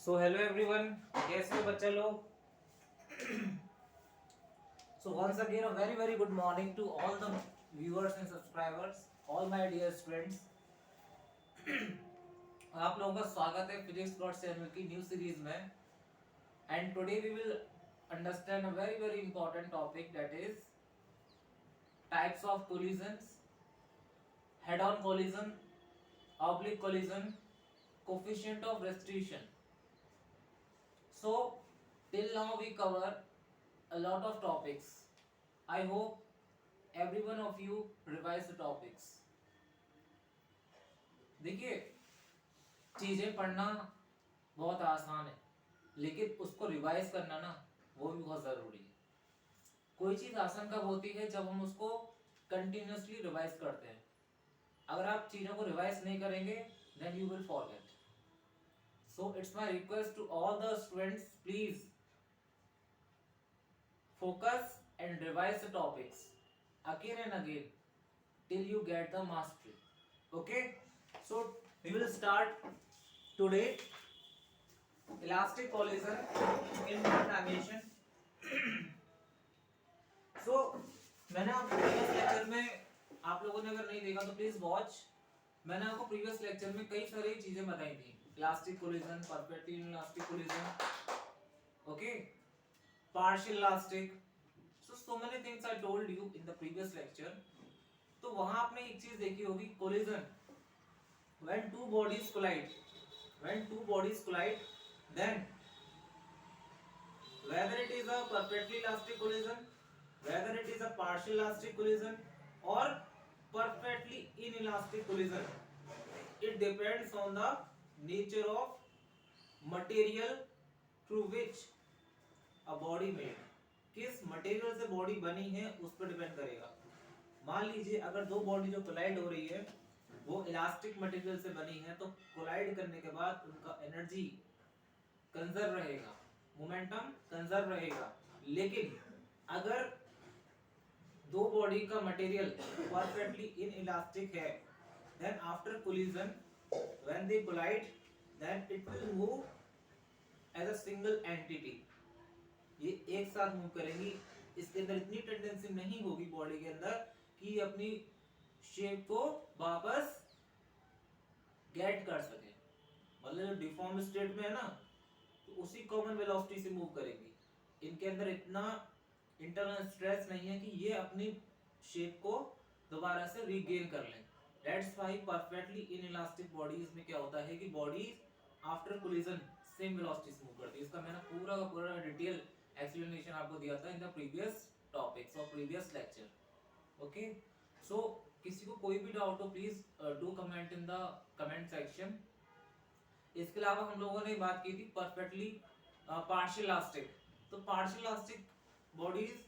So hello everyone, कैसे हो बच्चा लोग। So once again a very good morning to all the viewers and subscribers, all my dear students. आप लोगों का स्वागत है फिजिक्स डॉट चैनल की न्यू सीरीज में। And today we will understand a very important topic, that is types of collisions, head on collision, oblique collision, coefficient of restriction. So till now we cover a lot of topics. I hope every one of you revise the topics. देखिए, चीजें पढ़ना बहुत आसान है, लेकिन उसको revise करना ना वो भी बहुत जरूरी है. कोई चीज आसान कब होती है? जब हम उसको कंटिन्यूअसली रिवाइज करते हैं. अगर आप चीजों को रिवाइज नहीं करेंगे then you will forget. So it's my request to all the students, please focus and revise the topics again and again till you get the mastery. Okay, so we will start today elastic collision in one dimension. So मैंने आपको previous lecture में, आप लोगों ने अगर नहीं देखा तो प्लीज वॉच. मैंने आपको प्रीवियस लेक्चर में कई सारी चीजें बताई थी. Elastic collision, perpetual elastic collision, okay, partial elastic. So many things I told you in the previous lecture. तो वहां आपने एक चीज देखी होगी, collision. When two bodies collide, then whether it is a perfectly elastic collision, whether it is a partial elastic collision or perfectly inelastic collision, it depends on the nature of material through which a body made. किस material से body बनी है उस पर depend करेगा. मान लीजिए अगर दो बॉडी जो कोलाइड हो रही है वो इलास्टिक मटेरियल से बनी है, तो कोलाइड करने के बाद उनका एनर्जी कंजर्व रहेगा, मोमेंटम कंजर्व रहेगा. लेकिन अगर दो बॉडी का मटेरियल परफेक्टली इनइलास्टिक है, then after collision when they collide then it will move as a single entity. ये एक साथ मूव करेंगी. इसके अंदर इतनी टेंडेंसी नहीं होगी बॉडी के अंदर कि अपनी शेप को वापस गेट कर सके. मतलब डिफॉर्म स्टेट में है ना, तो उसी कॉमन वेलोसिटी से मूव करेंगी. इनके अंदर इतना इंटरनल स्ट्रेस नहीं है कि ये अपनी शेप को दोबारा से रीगेन कर लें. That's why perfectly inelastic bodies में क्या होता है कि body after collision same velocity से मूव करती है. इसका मैंने पूरा का पूरा डिटेल एक्सप्लेनेशन आपको दिया था इन द प्रीवियस टॉपिक्स और प्रीवियस लेक्चर. ओके, सो किसी को कोई भी डाउट हो please do comment in the comment section. इसके अलावा हम लोगों ने बात की थी परफेक्टली पार्शियल इलास्टिक. तो पार्शियल इलास्टिक बॉडीज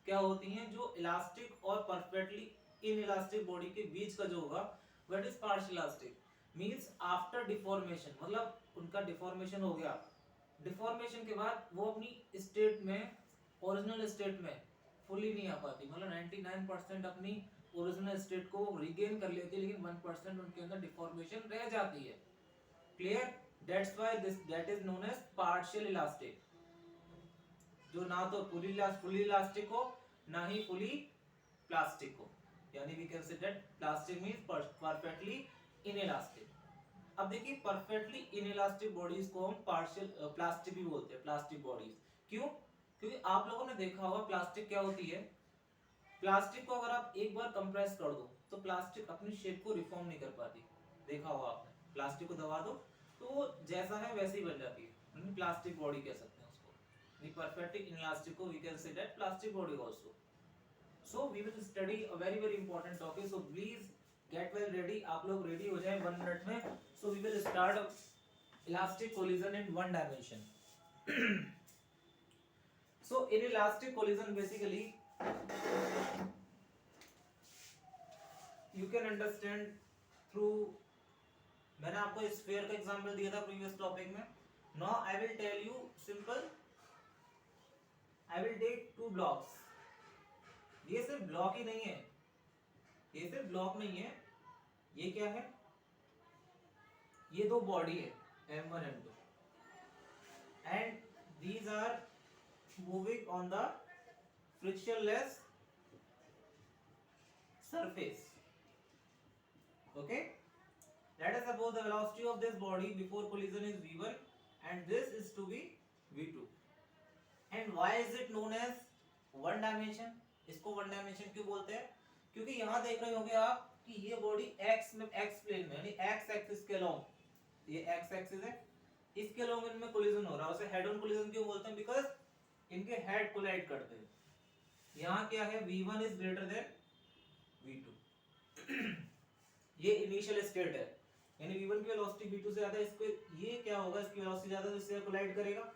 क्या होती हैं? जो इलास्टिक और परफेक्टली इनइलास्टिक बॉडी के बीच का जो होगा what is partial elastic. Means after deformation, मतलब उनका डिफॉर्मेशन हो गया. डिफॉर्मेशन के बाद वो अपनी स्टेट में, ओरिजिनल स्टेट में फुली नहीं आ पाती. मतलब 99% अपनी ओरिजिनल स्टेट को रिगेन कर लेती है, लेकिन 1% उनके अंदर डिफॉर्मेशन रह जाती है. Clear? That's why this that is known as partial elastic. जो ना तो फुली इलास्टिक हो ना ही फुली प्लास्टिक हो. यानी we can say that plastic means perfectly inelastic. अब देखिए, परफेक्टली इनइलास्टिक बॉडीज को हम पार्शियल प्लास्टिक भी बोलते हैं. प्लास्टिक बॉडीज क्यों? क्योंकि आप लोगों ने देखा होगा प्लास्टिक क्या होती है. प्लास्टिक को अगर आप एक बार कंप्रेस कर दो तो प्लास्टिक अपनी शेप को रिफॉर्म नहीं कर पाती. देखा होगा आपने, प्लास्टिक को दबा दो तो वो जैसा है वैसे ही बन जाती है. प्लास्टिक बॉडी कह सकते हैं उसको. परफेक्टली इनइलास्टिक को we can say that plastic body also. So we will study a very important topic. So please get well ready. आप लोग रेडी हो जाएं 1 मिनट में. So we will start elastic collision in one dimension. So in elastic collision basically you can understand through, मैंने आपको sphere का example दिया था प्रीवियस टॉपिक में. Now I will tell you simple. I will take two blocks. ये सिर्फ block ही नहीं है, ये सिर्फ ब्लॉक नहीं है. ये क्या है? ये दो बॉडी है M1 M2. and these are moving on the frictionless surface. Okay, let us suppose the velocity of this body before collision is v1 and this is to be v2. And why is it known as one dimension? इसको one dimension क्यों बोलते हैं? क्योंकि यहां देख रहे होंगे आप कि ये बॉडी एक्स में, एक्स प्लेन में, यानी एक्स एक्सिस के अलोंग, ये एक्स एक्सिस है, इसके अलोंग इनमें कोलिजन हो रहा है। उसे हेड ऑन कोलिजन क्यों बोलते हैं? बिकॉज इनके हेड कोलाइड करते हैं। यहाँ क्या है, v1 is greater than v2 ये इनिशियल स्टेट है, यानी v1 की वेलोसिटी v2 से ज्यादा है, इसको ये क्या होगा, इसकी वेलोसिटी ज्यादा है तो इससे कोलाइड करेगा।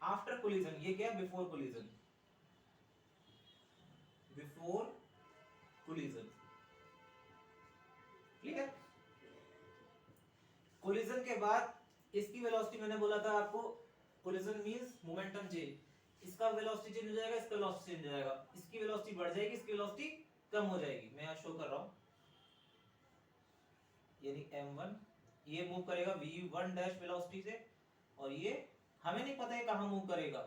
आफ्टर कोलिजन, ये क्या, before collision, before collision, clear. Collision के बाद इसकी वेलोसिटी, मैंने बोला था आपको, कोलिजन मींस मोमेंटम चेंज, इसका वेलोसिटी चेंज हो जाएगा, इसका वेलोसिटी चेंज हो जाएगा, इसकी वेलोसिटी बढ़ जाएगी, इसकी वेलोसिटी कम हो जाएगी। मैं यहां शो कर रहा हूं, यानी m1 ये मूव करेगा v1 डैश वेलोसिटी से, और ये हमें नहीं पता है कहां मूव करेगा,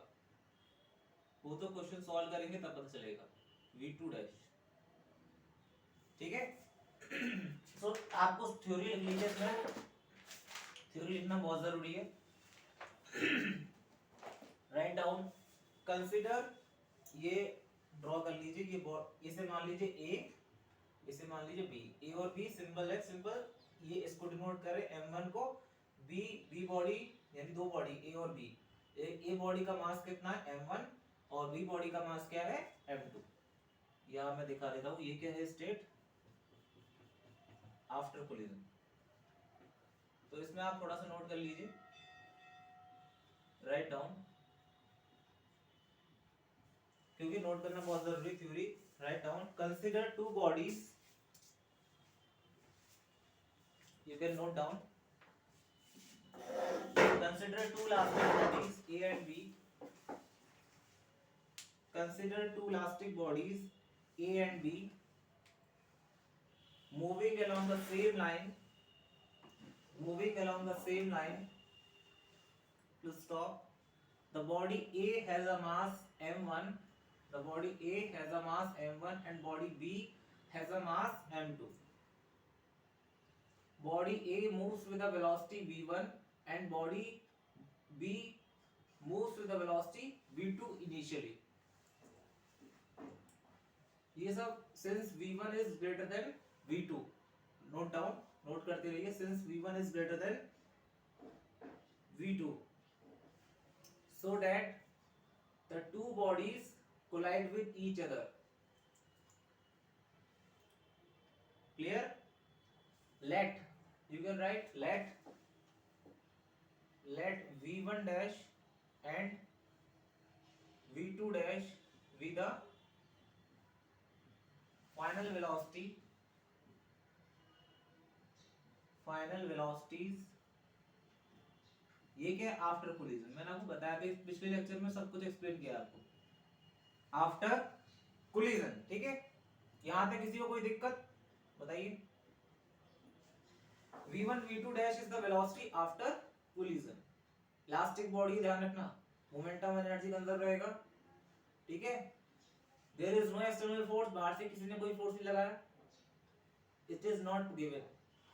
वो तो क्वेश्चन सॉल्व करेंगे तब पता चलेगा, v2 डैश, ठीक है। तो आपको थ्योरी लिख लीजिए, इसमें थ्योरी लिखना बहुत जरूरी है। राइट डाउन, कंसीडर, ये ड्रॉ कर लीजिए, ये इसे मान लीजिए ए, इसे मान लीजिए बी, ए और बी सिंबल है, सिंपल ये इसको डिनोट करे m1 को, बी बॉडी, यानी दो बॉडी ए और बी, ए बॉडी का मास कितना है m1 और बी बॉडी का मास क्या है m2। यहां मैं दिखा देता हूं, ये क्या है, स्टेट आफ्टर कोलिजन। तो इसमें आप थोड़ा सा नोट कर लीजिए, राइट डाउन, क्योंकि नोट करना बहुत जरूरी theory. Write down, consider two bodies, you can note down, consider two elastic bodies A and B, consider two elastic bodies A and B moving along the same line, moving along the same line to stop. The body A has a mass m1, the body A has a mass m1 and body B has a mass m2. Body A moves with a velocity v1 and body B moves with a velocity v2 initially. ये सब since v1 is greater than v2, note down, note करते रहिए, since v1 is greater than v2, so that the two bodies collide with each other. Clear? Let, you can write let v1 dash and v2 dash be the final velocities ये क्या है, after collision. मैंने आपको बताया था पिछले lecture में, सब कुछ एक्सप्लेन किया आपको, आफ्टर कोलिजन, ठीक है। यहां तक किसी को कोई दिक्कत बताइए। v1 v2 dash is the velocity after collision। Elastic body, ध्यान रखना, मोमेंटम एनर्जी कंजर्व रहेगा, ठीक है। There is no external force, बाहर से किसी ने कोई फोर्स नहीं लगाया, it is not given,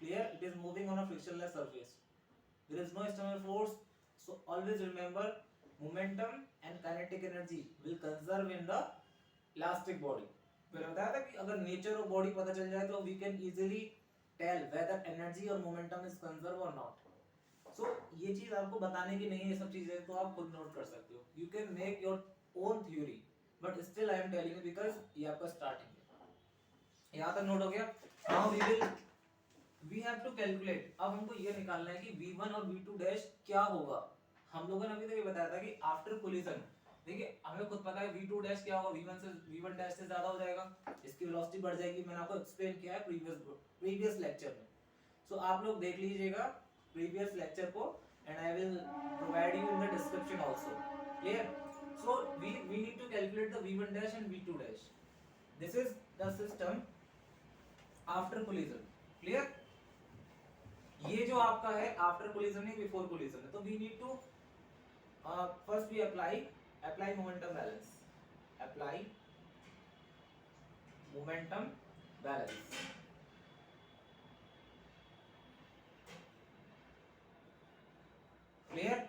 clear, it is moving on a frictionless surface, there is no external force, so always remember momentum and kinetic energy will conserve in the elastic body. मैंने बताया था कि अगर nature of body पता चल जाए तो we can easily tell whether energy और मोमेंटम इज कंजर्व और नॉट। सो ये चीज आपको बताने की नहीं है, ये सब चीजें तो आप खुद नोट कर सकते हो, you can make your own theory, but still I am telling you because ये आपका स्टार्टिंग है। यहां तक नोट हो गया। Now we have to calculate, अब हमको ये निकालना है कि v1 और v2 डैश क्या होगा। हम लोगों ने अभी तक ये बताया था कि आफ्टर कोलिजन, देखिए हमें खुद पता है v2 डैश क्या होगा, v1 डैश से ज्यादा हो जाएगा, इसकी वेलोसिटी बढ़ जाएगी, मैंने आपको एक्सप्लेन किया है प्रीवियस लेक्चर में। सो आप लोग देख लीजिएगा प्रीवियस लेक्चर को, and I will provide you in the description also, clear. So we need to calculate the v1 dash and v2 dash, this is the system after collision, clear. ये जो आपका है आफ्टर कोलिजन है, before collision है, तो we need to first we apply momentum balance. Apply momentum balance. Clear?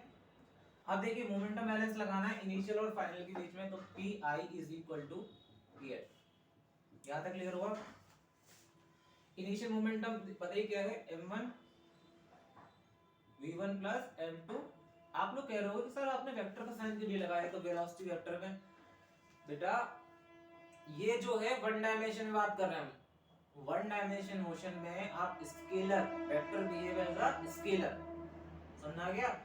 अब देखिए momentum balance लगाना है इनिशियल और फाइनल के बीच में, तो P I is equal to P F. यहां तक क्लियर हुआ? इनिशियल मोमेंटम बताइए क्या है, m1 v1 प्लस m2। आप लोग कह रहे हो कि सर आपने वेक्टर का साइन क्यों नहीं लगाया, तो वेलोसिटी वेक्टर में बेटा ये जो है वन डायमेंशन में बात कर रहे हैं हम। वन डायमेंशन मोशन में आप scalar vector behave as a scalar, समझ आ गया?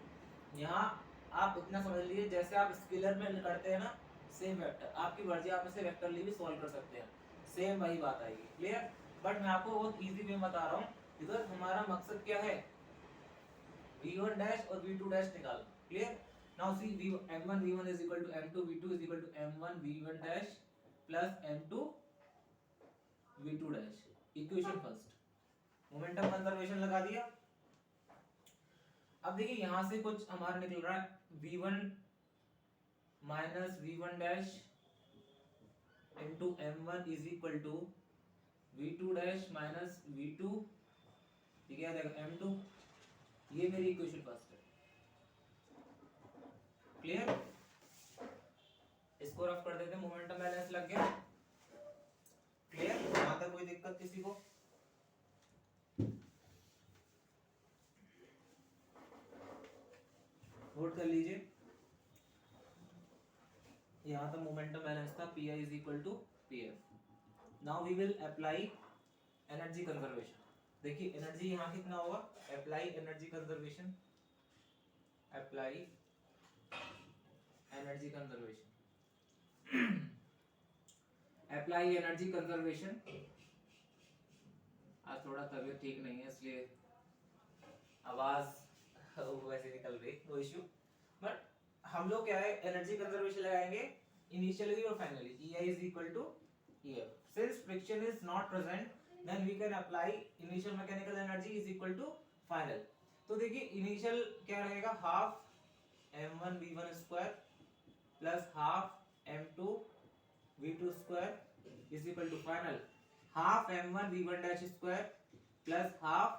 यहाँ आप इतना समझ लीजिए जैसे आप स्केलर में करते हैं ना, सेम वेक्टर आपकी मर्जी, आप इसे वेक्टर लिए भी सॉल्व कर सकते हैं, सेम वही बात आएगी। क्लियर? बट मैं आपको बहुत इजी वे बता रहा हूँ, बिकॉज हमारा मकसद क्या है, v1 डैश और v2 डैश निकालना। Clear? Now see m1 v1 is equal to m2 v2 is equal to m1 v1 dash plus m2 v2 dash. Equation first, momentum conservation लगा दिया। अब देखिए यहां से कुछ हमारा निकल रहा है v1 minus v1 dash into m1 is equal to v2 dash minus v2, ठीक है, देखो m2। ये मेरी इक्वेशन फर्स्ट है। क्लियर? इसको रफ कर देते हैं, मोमेंटम बैलेंस लग गया। क्लियर? यहां तक कोई दिक्कत किसी को? नोट कर लीजिए, यहां तक मोमेंटम बैलेंस था, P I is equal to P F. Now we will apply energy conservation. देखिए एनर्जी यहाँ कितना होगा, apply energy conservation, apply energy conservation, apply energy conservation. आज थोड़ा तबीयत ठीक नहीं है इसलिए आवाज वैसे निकल रही, नो इश्यू। बट हम लोग क्या है, एनर्जी कंजर्वेशन लगाएंगे इनिशियली और finally. E I is equal to EF. Since friction is not present, then we can apply initial mechanical energy is equal to final. तो देखिए इनिशियल क्या रहेगा, half m1 v1 square plus half m2 v2 square is equal to final half m1 v1 dash square plus half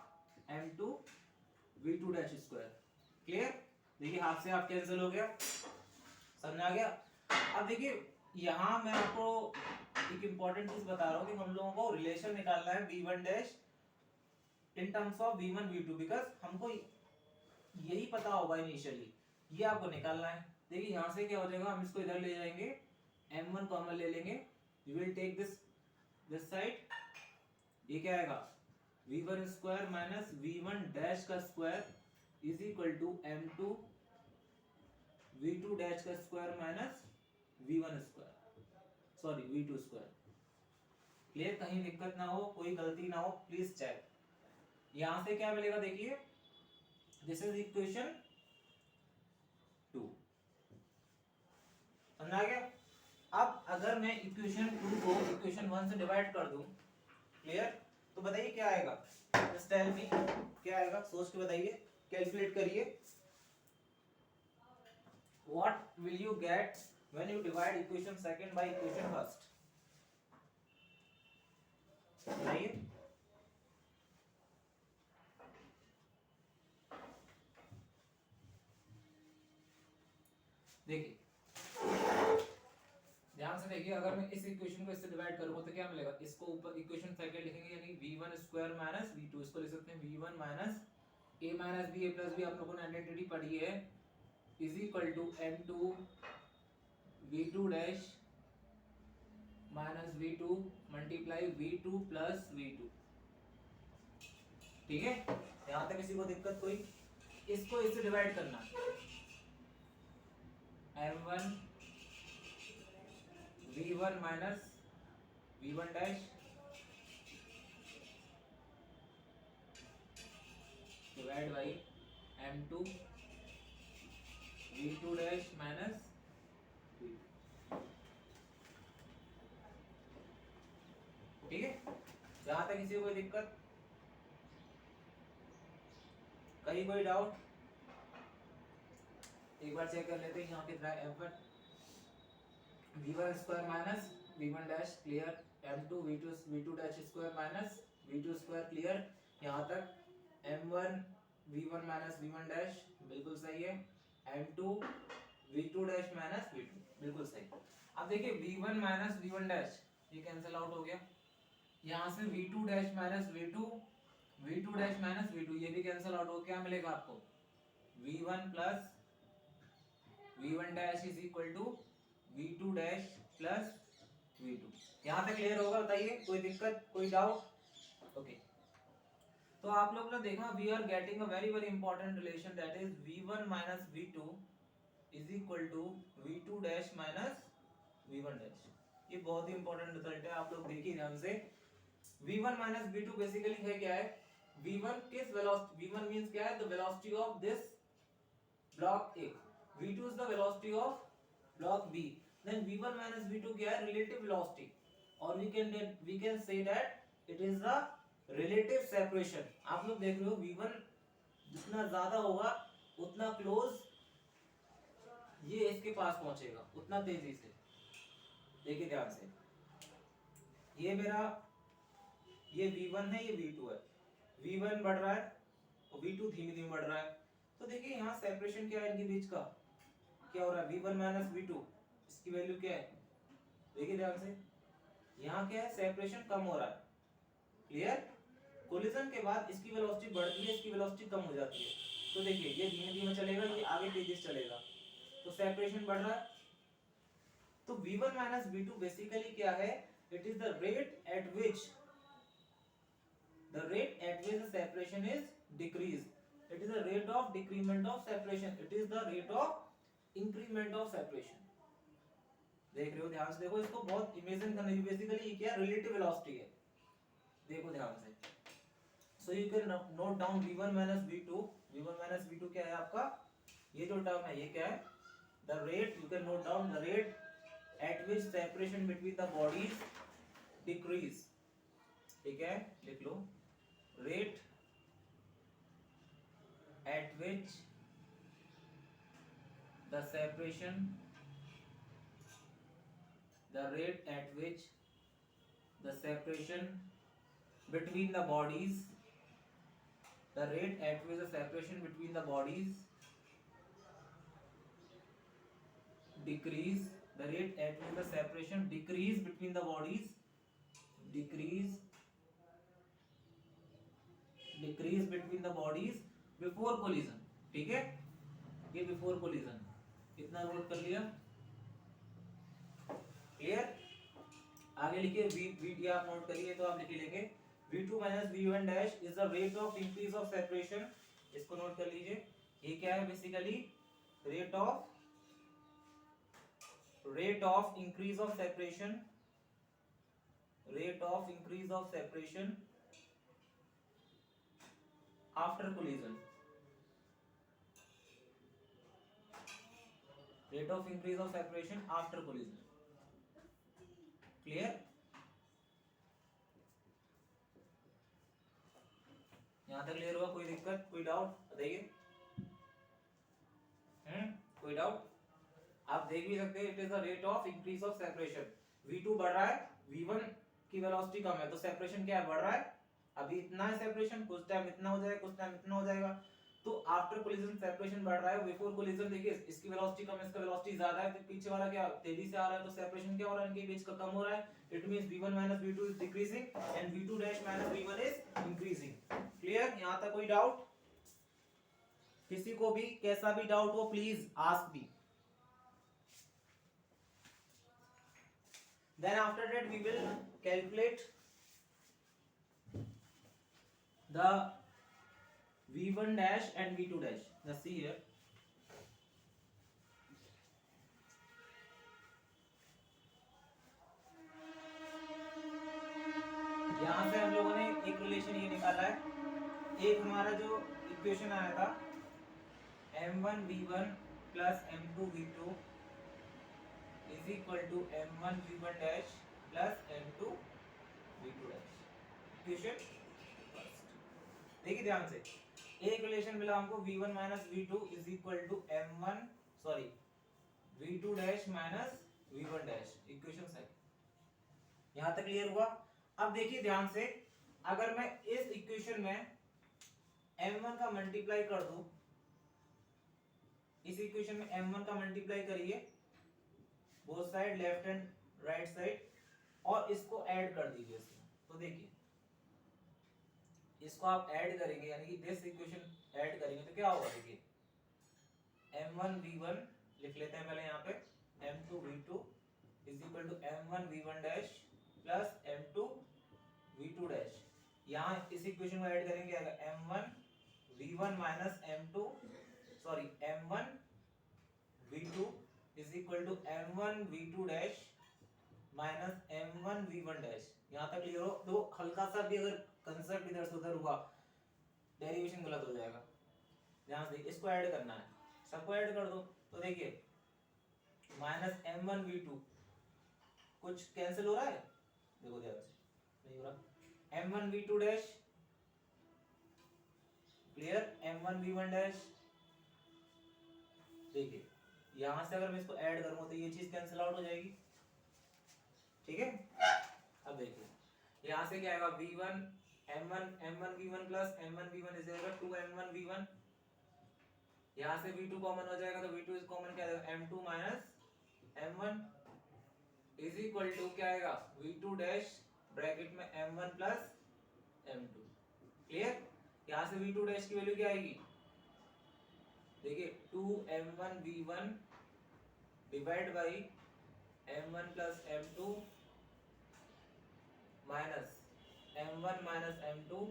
m2 v2 dash square. Clear? देखिए half से half cancel हो गया, समझ आ गया? अब देखिए यहाँ मैं आपको एक इंपॉर्टेंट चीज बता रहा हूँ कि हम लोगों को रिलेशन निकालना है v1 dash in terms of v1 v2, because हमको यही पता होगा इनिशियली, ये आपको निकालना है। देखिए यहाँ से क्या हो जाएगा, हम इसको इधर ले जाएंगे, m1 कॉमन ले लेंगे, we will take this side, ये क्या आएगा v1 square minus v1 dash का square is equal to m2 v2 dash का square minus v1 square, sorry v2 square. Clear? कहीं दिक्कत ना हो, कोई गलती ना हो, प्लीज चेक। यहां से क्या मिलेगा, देखिए दिस इज इक्वेशन 2, समझ आ गया? अब अगर मैं इक्वेशन 2 को इक्वेशन 1 से डिवाइड कर दूं, क्लियर, तो बताइए क्या आएगा, जस्ट टेल मी क्या आएगा, सोच के बताइए, कैलकुलेट करिए। What will you get when you divide equation second by equation first? बताइए। देखिए ध्यान से देखिए, अगर मैं इस इक्वेशन को इससे डिवाइड करूंगा तो क्या मिलेगा, इसको ऊपर इक्वेशन सेकंड लिखेंगे यानी v1 स्क्वायर माइनस v2, इसको लिख सकते हैं v1 minus a minus b a plus b, आप लोगों ने आइडेंटिटी पढ़ी है, is equal to m2 v2 dash minus v2 multiply v2 plus v2। ठीक है? यहां तक किसी को दिक्कत कोई? इसको इससे डिवाइड करना, m1 v1 minus v1 dash divide by m2 v2 dash minus v2। ठीक है? जहां तक किसी को कोई दिक्कत, कहीं कोई डाउट? एक बार चेक कर लेते हैं यहाँ कितना है m1 v1 square minus v1 dash clear, m2 v2 dash square minus v2 square clear, यहाँ तक m1 v1 minus v1 dash बिल्कुल सही है, m2 v2 dash minus v2 बिल्कुल सही। अब देखिए v1 माइनस v1 डैश ये कैंसिल आउट हो गया, यहाँ से v2 dash minus v2 dash minus v2 ये भी कैंसिल आउट हो, क्या मिलेगा आपको v1 plus v1 dash is equal to v2 dash plus v2। यहाँ तक क्लियर होगा, बताइए कोई दिक्कत कोई डाउट? ओके तो आप लोग ने देखा we are getting a very very important relation that is v1 minus v2 is equal to v2 dash minus v1 dash. ये बहुत ही इंपॉर्टेंट रिजल्ट है, आप लोग देखिए ध्यान से। v1 माइनस v2 बेसिकली है क्या है, v1 किस वेलोसिटी, v1 मींस क्या है, the velocity of this block A, v2 is the velocity of block B, then v1 minus v2 क्या है, relative velocity, or we can say that it is the relative separation। आप लोग देख रहे हो v1 जितना ज्यादा होगा उतना क्लोज ये इसके पास पहुंचेगा, उतना तेजी से। देखिए ध्यान से, ये मेरा ये v1 है, ये v2 है, v1 बढ़ रहा है और v2 धीमे धीमे बढ़ रहा है। तो देखिए यहाँ सेपरेशन क्या है इनके बीच का, क्या हो रहा है v1 माइनस v2, इसकी वैल्यू क्या है, देखिए ध्यान से, यहाँ क्या है सेपरेशन कम हो रहा है, क्लियर। कोलिजन के बाद इसकी वेलोसिटी बढ़ती है, इसकी वेलोसिटी कम हो जाती है, तो देखिए ये धीमे धीमे चलेगा, ये आगे तेजी से चलेगा, तो सेपरेशन बढ़ रहा है। तो v1 माइनस v2 बेसिकली क्या है, it is the rate at which the separation is decreased, it is the rate of decrement of separation, it is the rate of increment of separation। देख रहे हो ध्यान से, देखो इसको बहुत इमेजिन करने की, बेसिकली ये क्या रिलेटिव वेलोसिटी है, देखो ध्यान से। So you can note down v1 minus v2, v1 minus v2 क्या है आपका, ये जो टर्म है ये क्या है, the rate, you can note down the rate at which separation between the bodies decrease, ठीक है लिख लो, rate at which the separation, the rate at which the separation between the bodies, the rate at which the separation between the bodies decrease, the rate at which the separation decrease between the bodies, decrease between the bodies before collision, ठीक है, ये before collision, कितना note कर लिया, clear. आगे लिखिए v आप note करिए तो आप लिख लेंगे v2 minus v1 dash is the rate of increase of separation, इसको नोट कर लीजिए, ये क्या है basically rate of increase of separation, rate of increase of separation after collision, rate of increase of separation after collision, clear। यहां तक clear हुआ, कोई दिक्कत कोई डाउट बताइए, कोई डाउट? आप देख भी सकते हैं, it is the rate of increase of separation, v2 बढ़ रहा है, v1 की वेलोसिटी कम है, तो सेपरेशन क्या है, बढ़ रहा है, अभी इतना है सेपरेशन, कुछ टाइम इतना हो जाएगा, कुछ टाइम इतना हो जाएगा, तो आफ्टर कोलिजन सेपरेशन बढ़ रहा है, बिफोर कोलिजन देखिए इसकी वेलोसिटी कम है, इसका वेलोसिटी ज्यादा है, तो पीछे वाला क्या तेजी से आ रहा है, तो सेपरेशन क्या हो रहा है, इनके बीच का कम हो रहा है, it means v1 minus v2 is decreasing and v2 dash minus v1 is increasing, clear. यहां तक कोई डाउट, किसी को भी कैसा भी डाउट हो please ask me. Then after that we will calculate the v1 dash and v2 dash, just see here, यहां से हम लोगों ने एक रिलेशन ये निकाला है, एक हमारा जो इक्वेशन आया था m1 v1 plus m2 v2 is equal to m1 v1 dash plus m2 v2 dash, equation first. देखिए ध्यान से, एक रिलेशन मिला हमको v1 minus v2 is equal to m1 dash minus v1 dash, equation second. यहां तक clear हुआ? अब देखिए ध्यान से, अगर मैं इस इक्वेशन में m1 का मल्टीप्लाई कर दूं, इस इक्वेशन में m1 का मल्टीप्लाई करिए both side, left and right side, और इसको ऐड कर दीजिए इसमें। तो देखिए इसको आप ऐड करेंगे, यानी कि दिस इक्वेशन ऐड करेंगे तो क्या होगा? देखिए m1 v1 लिख लेते हैं पहले यहाँ पे, m2 v2 is equal to m1 v1 dash plus m2 v2 dash. यहाँ इस इक्वेशन को ऐड करेंगे, आएगा m1 v1 minus m2 sorry m1 v2 is equal to m1 v2 dash minus m1 v1 dash. यहाँ तक clear हो? तो हल्का सा भी अगर कंसेप्ट इधर से उधर हुआ, डेरिवेशन गलत हो जाएगा। ध्यान से इसको ऐड करना है, सबको ऐड कर दो। तो देखिए माइनस m1 v2, कुछ कैंसिल हो रहा है? देखो ध्यान से, नहीं हो रहा। m1 v2 dash clear, m1 v1 dash. देखिए यहां से अगर मैं इसको ऐड करूंगा तो ये चीज कैंसिल आउट हो जाएगी, ठीक है। अब देखिए यहां से क्या आएगा? v1 m1 v1 plus m1 v1 is जाएगा 2m1 v1। यहां से v2 कॉमन हो जाएगा, तो v2 इज कॉमन, क्या आएगा? m2 minus m1 is equal to क्या आएगा? v2 डैश ब्रैकेट में m1 प्लस m2। क्लियर? यहां से v2 डैश की वैल्यू क्या आएगी? देखिए 2m1 v1 divide by m1 plus m2 minus m1 minus m2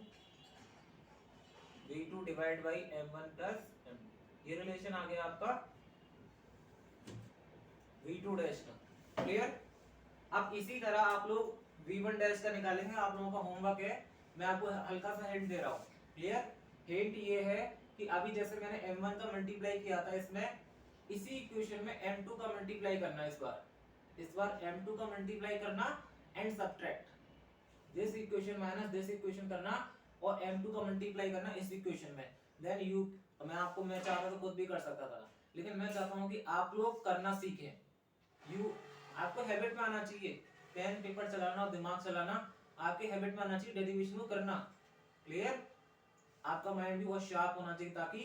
v2 divide by m1 plus m2। ये रिलेशन आ गया आपका v2 डैश का। क्लियर? अब इसी तरह आप लोग v1 डैश का निकालेंगे। आप लोगों का होमवर्क है, मैं आपको हल्का सा हिंट दे रहा हूँ। क्लियर? हिंट ये है कि अभी जैसे मैंने m1 का मल्टीप्लाई किया था, इसमें इसी इक्वेशन में m2 का मल्टीप्लाई करना है। इस बार m2 का मल्टीप्लाई करना and subtract this equation minus this equation करना, और m2 का मल्टीप्लाई करना इस इक्वेशन में। देन यू, मैं चाहता तो खुद भी कर सकता था, लेकिन मैं चाहता हूं कि आप लोग करना सीखें। आपको हैबिट में आना चाहिए, पेन पेपर चलाना और दिमाग चलाना आपके हैबिट में आना चाहिए, डेरिवेशन को करना। क्लियर? आपका माइंड भी बहुत शार्प होना चाहिए, ताकि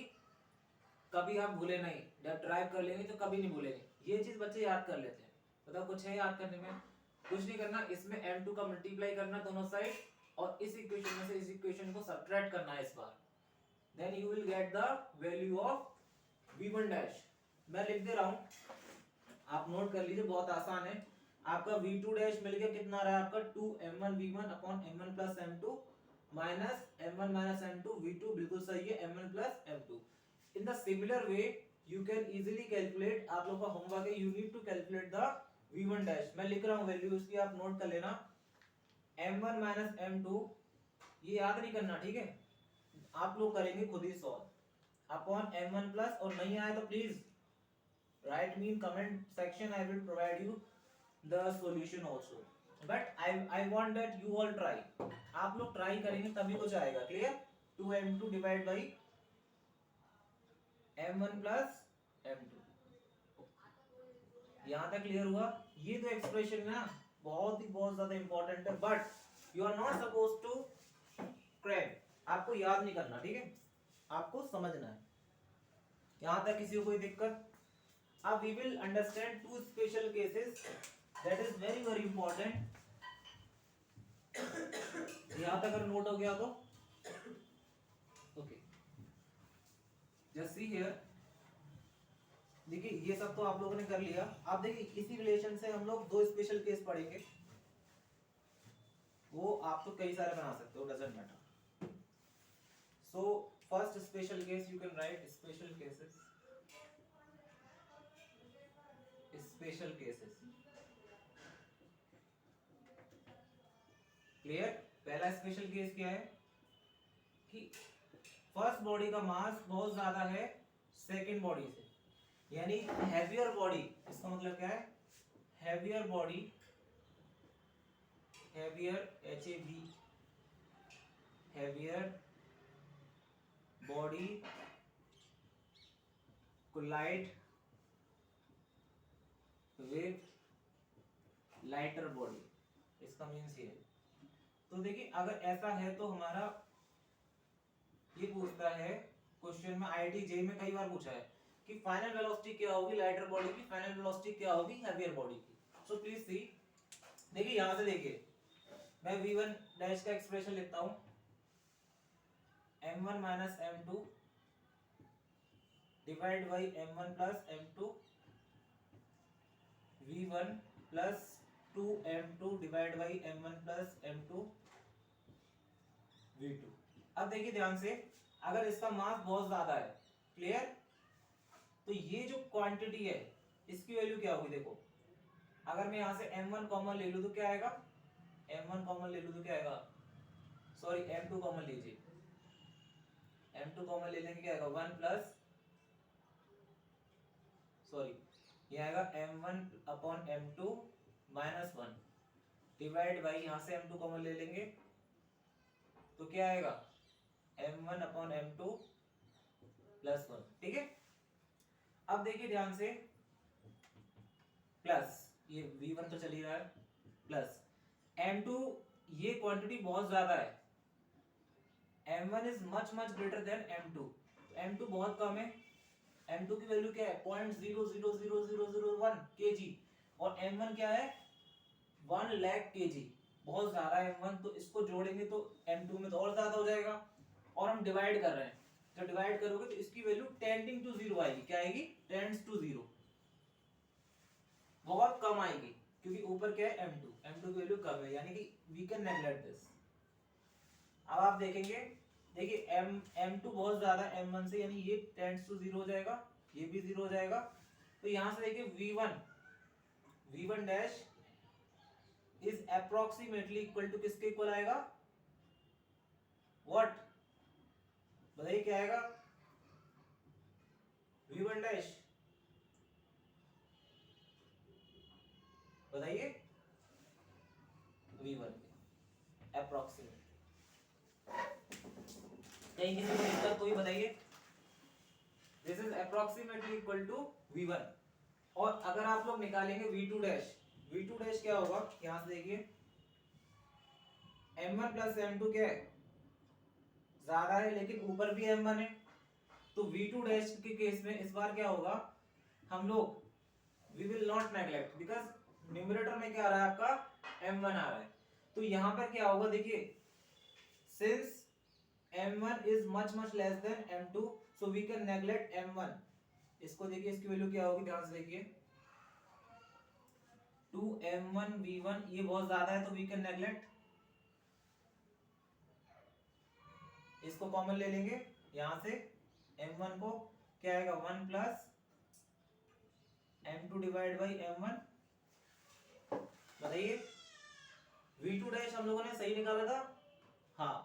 कभी आप भूले नहीं। जब ड्राइव कर लेंगे तो कभी नहीं भूलेंगे। ये चीज बच्चे याद कर लेते हैं। बताओ कुछ है याद करने में? कुछ नहीं करना। इसमें m2 का मल्टीप्लाई करना दोनों साइड, और इस इक्वेशन में से इस इक्वेशन को सब्ट्रैक्ट करना है इस बार। Then you will get the value of v1 dash. मैं लिख दे रहा हूं, आप नोट कर लीजिए, बहुत आसान है। आपका v2 डैश मिल गया, कितना रहा है आपका? 2m1 v1 upon m1 plus m2 minus m1 minus m2 v2, बिल्कुल सही है, m1 plus m2। In the similar way you can easily calculate, आप लोगों का होमवर्क है, you need to calculate the v1 dash. मैं लिख रहा हूं वैल्यू, उसकी आप नोट कर लेना। m1 माइनस m2, ये याद नहीं करना, ठीक है, आप लोग करेंगे खुद ही सॉल्व, अपॉन m1 प्लस, और नहीं आए तो please write me in comment section, I will provide you the solution also, but I want that you all try। आप लोग ट्राई करेंगे तभी कुछ आएगा। Clear? 2m2 divide by m1 plus m2। यहां तक क्लियर हुआ? ये तो एक्सप्रेशन है ना, बहुत ज्यादा इंपॉर्टेंट है, but you are not suppose to crack. आपको याद नहीं करना, ठीक है, आपको समझना है। यहां तक किसी को कोई दिक्कत? Now we will understand two special cases that is very important। यहाँ तक अगर नोट हो गया तो ओके, just see here। देखिए ये सब तो आप लोगों ने कर लिया। अब देखिए इसी रिलेशन से हम लोग दो स्पेशल केस पढ़ेंगे, वो आप तो कई सारे बना सकते हो, doesn't matter. So first special case you can write special cases, special cases. Clear? पहला स्पेशल केस क्या है कि फर्स्ट बॉडी का मास बहुत ज्यादा है सेकंड बॉडी से, यानी हैवियर बॉडी। इसका मतलब क्या है? Heavier body, heavier HAV, heavier body collide with lighter body, इसका मीन्स ये है। तो देखिए अगर ऐसा है तो हमारा ये पूछता है क्वेश्चन में, आईआईटी में कई बार पूछा है कि फाइनल वेलोसिटी क्या होगी लाइटर बॉडी की, फाइनल वेलोसिटी क्या होगी हेवियर बॉडी की। सो प्लीज सी, देखिए यहां से देखिए मैं v1 डैश का एक्सप्रेशन लिखता हूं, m1 minus m2 divide by m1 plus m2 v1 plus 2m2 divide by m1 plus m2 v2। अब देखिए ध्यान से, अगर इसका मास बहुत ज्यादा है, क्लियर, तो ये जो क्वांटिटी है इसकी वैल्यू क्या होगी, देखो अगर मैं यहां से m1 कॉमन ले लूं तो क्या आएगा, m1 कॉमन ले लूं तो क्या आएगा, सॉरी m2 कॉमन लीजिए, m2 कॉमन ले लेंगे क्या आएगा 1 प्लस, सॉरी ये आएगा m1 upon m2 minus 1 divide by, यहां से m2 कॉमन ले लेंगे तो क्या आएगा m1 अपॉन m2 प्लस 1, ठीक है। अब देखिए ध्यान से, प्लस ये v1 तो चल ही रहा है, प्लस m2, ये क्वांटिटी बहुत ज्यादा है, m1 is much much greater than m2, m2 बहुत कम है, m2 की वैल्यू क्या है 0.0000001 kg और m1 क्या है 1 लाख kg, बहुत ज्यादा है m1, तो इसको जोड़ेंगे तो m2 में तो और ज्यादा हो जाएगा, और हम डिवाइड कर रहे हैं, तो डिवाइड करोगे तो इसकी वैल्यू टेंडिंग टू 0 आएगी, क्या आएगी टेंड्स टू 0, बहुत कम आएगी, क्योंकि ऊपर क्या है m2 की वैल्यू कम है, यानी कि वी कैन नेगलेक्ट दिस। अब आप देखेंगे, देखिए m2 बहुत ज्यादा m1 से, यानी ये टेंड्स टू 0 हो जाएगा, ये भी 0 हो जाएगा, तो यहां से देखिए v1 dash is approximately equal to किसके इक्वल आएगा, व्हाट, बताइए क्या आएगा, v1 डैश बताइए, v1 अप्रोक्सीमेट, कहीं किसी को दिक्कत कोई बताइए, this is approximately equal to v1। और अगर आप लोग निकालेंगे v2 डैश क्या होगा, यहां से देखिए m1 प्लस m2 क्या है, ज्यादा है लेकिन ऊपर भी m1 है, तो v2 डैश के केस में इस बार क्या होगा, हम लोग we will not neglect, because numerator में क्या आ रहा है आपका m1 आ रहा है, तो यहां पर क्या होगा, देखिए since m1 is much much less than m2 so we can neglect m1, इसको देखिए इसकी वैल्यू क्या होगी, ध्यान से देखिए 2m1 v1, ये बहुत ज्यादा है तो we can neglect, इसको कॉमन ले लेंगे, यहां से m1 को क्या आएगा 1 plus m2 divide by m1, बताइए v2 डैश हम लोगों ने सही निकाला था, हाँ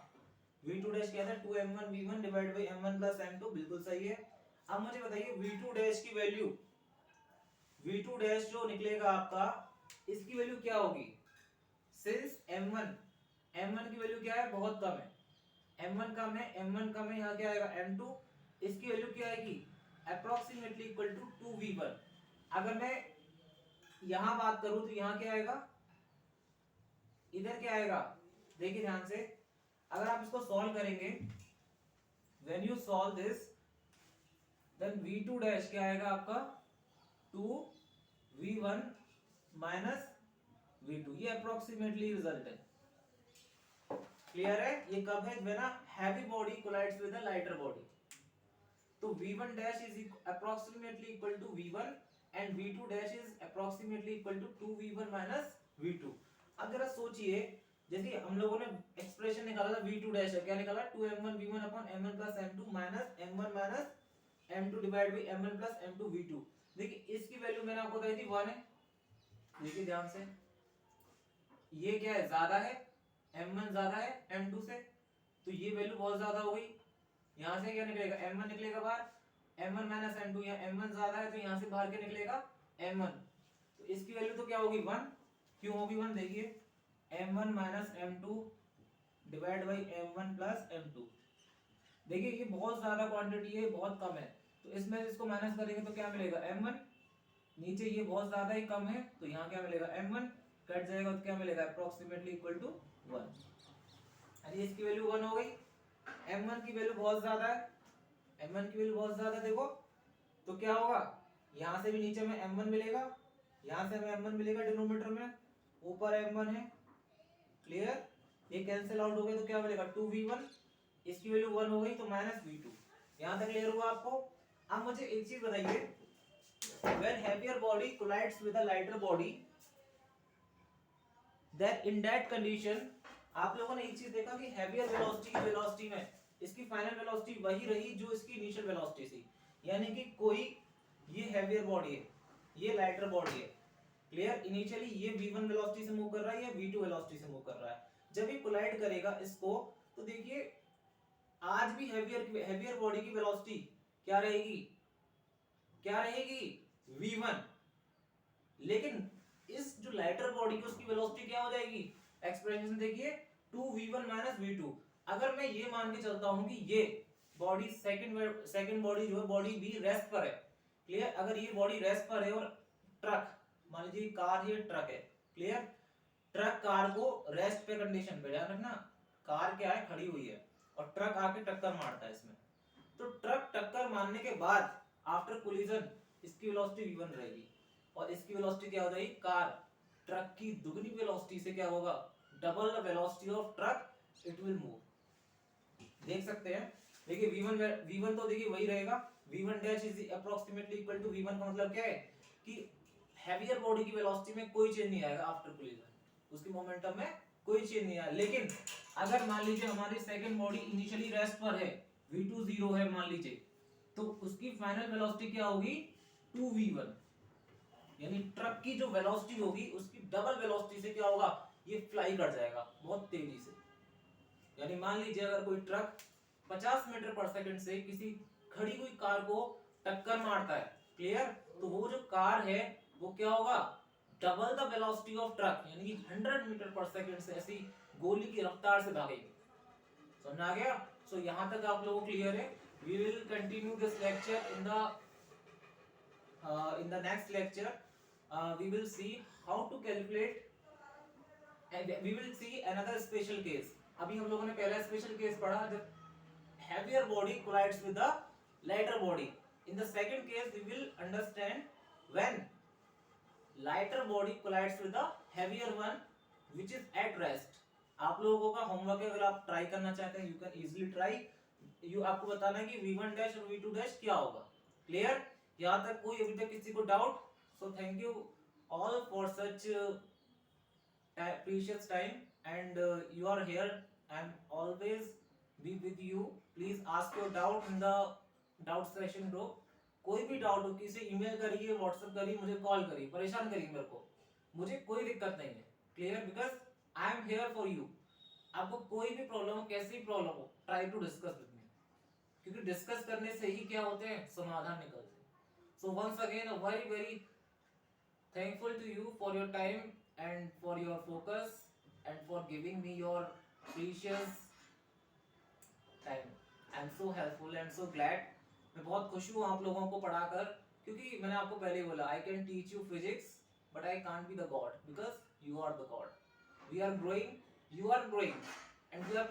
v2 डैश क्या था 2m1 v1 divide by m1 plus m2, बिल्कुल सही है। अब मुझे बताइए v2 डैश की वैल्यू, v2 डैश जो निकलेगा आपका, इसकी वैल्यू क्या होगी, सिंस m1 की वैल्यू क्या है बहुत कम है, m1 कम है, यहाँ क्या आएगा m2, इसकी वैल्यू क्या आएगी अप्रोक्सीमेटली इक्वल टू 2v1। अगर मैं यहां बात करूं तो यहां क्या आएगा, इधर क्या आएगा, देखिए ध्यान से, अगर आप इसको सॉल्व करेंगे, when you solve this then v2 dash क्या आएगा आपका 2v1 माइनस v2, ये अप्रोक्सीमेटली रिजल्ट है, क्लियर है, ये कब है, when a heavy body collides with a lighter body, तो v1 dash is approximately equal to v1 and v2 dash is approximately equal to 2v1 minus v2। अब जरा सोचिए, जैसे हम लोगों ने एक्सप्रेशन निकाला था v2 डैश, क्या निकाला 2m1 v1 upon m1 plus m2 minus m1 minus m2 divide by m1 plus m2 v2, देखिए इसकी वैल्यू मैंने आपको बताई थी 1 है, देखिए ध्यान से, ये क्या है ज्यादा है, m1 ज्यादा है m2 से, तो ये वैल्यू बहुत ज्यादा हो गई, यहां से क्या निकलेगा m1 निकलेगा बाहर, m1 माइनस m2, यहाँ m1 ज्यादा है तो यहां से बाहर क्या निकलेगा m1, तो इसकी वैल्यू तो क्या होगी 1, क्यों होगी 1, देखिए m1 minus m2 divide by m1 plus m2, देखिए ये बहुत ज्यादा क्वांटिटी है, बहुत कम है, तो इसमें इसको माइनस करेंगे तो क्या मिलेगा m1 नीचे ये बहुत ज्यादा ही कम है तो यहाँ क्या मिलेगा m1 कट जाएगा तो क्या मिलेगा अप्रोक्सीमेटली इक्वल टू 1। अरे इसकी वैल्यू 1 हो गई, m1 की वैल्यू बहुत ज्यादा है, m1 की वैल्यू बहुत ज्यादा देखो तो क्या होगा यहाँ से भी नीचे में m1 मिलेगा, यहाँ से हमें m1 मिलेगा डिनोमिनेटर में, ऊपर m1 है। क्लियर, ये कैंसिल आउट हो गया तो क्या मिलेगा 2v1, इसकी वैल्यू 1 हो गई तो -v2। यहाँ तक क्लियर हुआ आपको। अब मुझे एक चीज बताइए, when heavier body collides with a lighter body then in that condition, आप लोगों ने एक चीज देखा कि heavier velocity की velocity में इसकी फाइनल वेलोसिटी वही रही जो इसकी इनिशियल वेलोसिटी थी, यानी कि कोई ये heavier body है, ये lighter body है। क्लियर, इनिशियली ये v1 वेलोसिटी से मूव कर रहा है, या v2 वेलोसिटी से मूव कर रहा है। जब ये कोलाइड करेगा इसको तो देखिए आज भी हेवियर बॉडी की वेलोसिटी क्या रहेगी, क्या रहेगी v1, लेकिन इस जो लाइटर बॉडी की उसकी वेलोसिटी क्या हो जाएगी, एक्सप्रेशन देखिए 2v1 v2। अगर मैं ये मान के चलता हूं कि ये बॉडी सेकंड बॉडी जो है बॉडी भी रेस्ट पर है। क्लियर, अगर ये बॉडी रेस्ट पर है और ट्रक मान लीजिए कार है ट्रक है, क्लियर, ट्रक कार को रेस्ट पे कंडीशन पे, ध्यान रखना कार क्या है खड़ी हुई है और ट्रक आके टक्कर मारता है इसमें, तो ट्रक टक्कर मारने के बाद आफ्टर कोलिजन इसकी वेलोसिटी v1 रहेगी और इसकी वेलोसिटी क्या हो जाएगी, कार ट्रक की दुगनी वेलोसिटी से क्या होगा, double the velocity of truck it will move. देख सकते हैं, देखिए v1 तो देखिए वही रहेगा, v1 dash is approximately equal to v1 का मतलब क्या है कि हेवियर बॉडी की वेलोसिटी में कोई चेंज नहीं आएगा आफ्टर कोलिजन, उसकी मोमेंटम में कोई चेंज नहीं आया। लेकिन अगर मान लीजिए हमारी सेकंड बॉडी इनिशियली रेस्ट पर है, v2 0 है मान लीजिए, तो उसकी फाइनल वेलोसिटी क्या होगी 2v1, यानी ट्रक की जो वेलोसिटी होगी उसकी डबल वेलोसिटी से क्या होगा, ये फ्लाई कर जाएगा बहुत तेजी से। यानी मान लीजिए अगर कोई ट्रक 50 मीटर पर सेकंड से किसी खड़ी हुई कार को टक्कर मारता है, क्लियर, तो वो जो कार है वो क्या होगा, double the velocity of truck, यानी कि 100 मीटर पर सेकंड से ऐसी गोली की रफ्तार से भागेगी। समझ आ गया? सो यहां तक आप लोगों को क्लियर है। We will continue this lecture in the next lecture. We will see how to calculate and we will see another special case. अभी हम लोगों ने पहला स्पेशल केस पढ़ा जब heavier body collides with the lighter body. In the second case we will understand when lighter body collides with the heavier one which is at rest. आप लोगों का होमवर्क है, अगर आप ट्राई करना चाहते हैं यू कैन इजीली ट्राई। आपको बताना है कि v1 डैश और v2 डैश क्या होगा। क्लियर, यहाँ तक कोई अभी तक किसी को doubt? So thank you all for such precious time and you are here. I am always be with you. Please ask your doubt in the doubt session group. कोई भी डाउट हो किसी ईमेल करिए, व्हाट्सएप करिए, मुझे call करिए, परेशान करिए मेरे को, मुझे कोई दिक्कत नहीं है। Clear, because I am here for you. आपको कोई भी प्रॉब्लम हो, कैसी भी प्रॉब्लम हो, try to discuss with me, क्योंकि डिस्कस करने से ही क्या होते हैं, समाधान निकलते हैं। So once again a very very thankful to you for your time and for your focus and for giving me your precious time. I am so helpful and so glad. मैं बहुत खुश हूँ आप लोगों को पढ़ाकर, क्योंकि मैंने आपको पहले बोला I can teach you physics but I can't be the God because you are the God. We are growing, you are growing and we are